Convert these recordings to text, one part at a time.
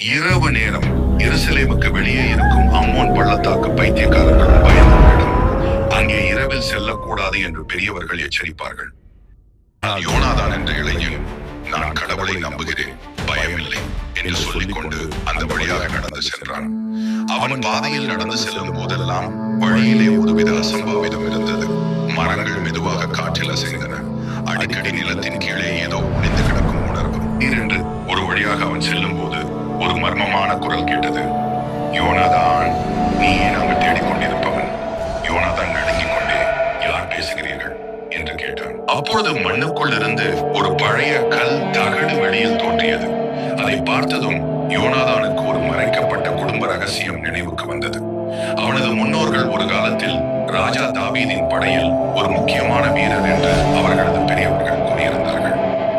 இரவு நேரம் எருசலேமுக்கு வெளியே இருக்கும் அம்மோன் பள்ளத்தாக்கு பைத்தியக்காரர்கள் பயந்தவர்களிடம் அங்கே இரவில் செல்லக்கூடாது என்று பெரியவர்கள் எச்சரிப்பார்கள். யோனாதான் என்ற இளைஞன், நான் கடவுளை நம்புகிறேன், பயமில்லை என்று சொல்லிக்கொண்டு அந்த வழியாக நடந்து சென்றான். அவன் பாதையில் நடந்து செல்லும் போதெல்லாம் வழியிலே ஒருவித அசம்பாவிதம் இருந்தது. மரங்கள் மெதுவாக காற்றில் அசைந்தன. அடிக்கடி நிலத்தின் கீழே ஏதோ ஒளிந்து கிடக்கும் உணர்வு. திடீரென்று ஒரு வழியாக அவன் செல்லும் போது ஒரு மர்மமான குரல் கேட்டது. யோனாதான், நீ நாங்கள் தேடிக்கொண்டிருப்பவன். யோனாதான் நடுங்கிக் கொண்டே, யார் பேசுகிறீர்கள் என்று கேட்டான். அப்பொழுது மண்ணுக்குள் இருந்து ஒரு பழைய கல் தகடு வெளியில் தோன்றியது. அதை பார்த்ததும் யோனாதானுக்கு ஒரு மறைக்கப்பட்ட குடும்ப ரகசியம் நினைவுக்கு வந்தது. அவனது முன்னோர்கள் ஒரு காலத்தில் ராஜா தாவீதின் படையில் ஒரு முக்கியமான வீரர் என்று அவர்களது பெரியவர்கள் கூறியிருந்தார்கள்.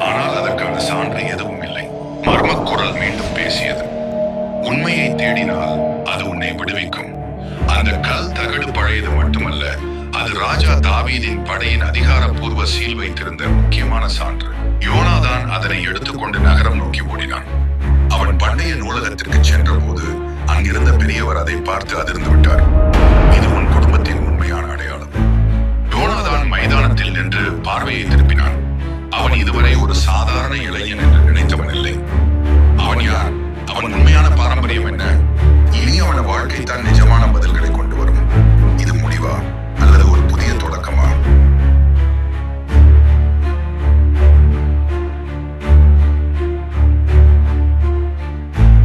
ஆனால் அதற்கான சான்று எதுவும் இல்லை. மர்மக்குரல் மீண்டும் பேசியது. உண்மையை தேடினால் அது உன்னை விடுவிக்கும். அந்த கல் தகடு பழையது மட்டுமல்ல, அது ராஜா தாவீதின் படையின் அதிகாரப்பூர்வ சீல் வைத்திருந்த முக்கியமான சான்று. யோனாதான் அதனை எடுத்துக்கொண்டு நகரம் நோக்கி ஓடினான். அவன் பண்டைய நூலகத்திற்கு சென்ற போது அங்கிருந்த பெரியவர் அதை பார்த்து அதிர்ந்து விட்டார். இது உன் குடும்பத்தின் உண்மையான அடையாளம். யோனாதான் மைதானத்தில் நின்று பார்வையை திருப்பினான். அவன் இதுவரை ஒரு சாதாரண இளைஞன் என்று நினைத்தவன் இல்லை. அவன் யார்? அவன் உண்மையான பாரம்பரியம் என்ன?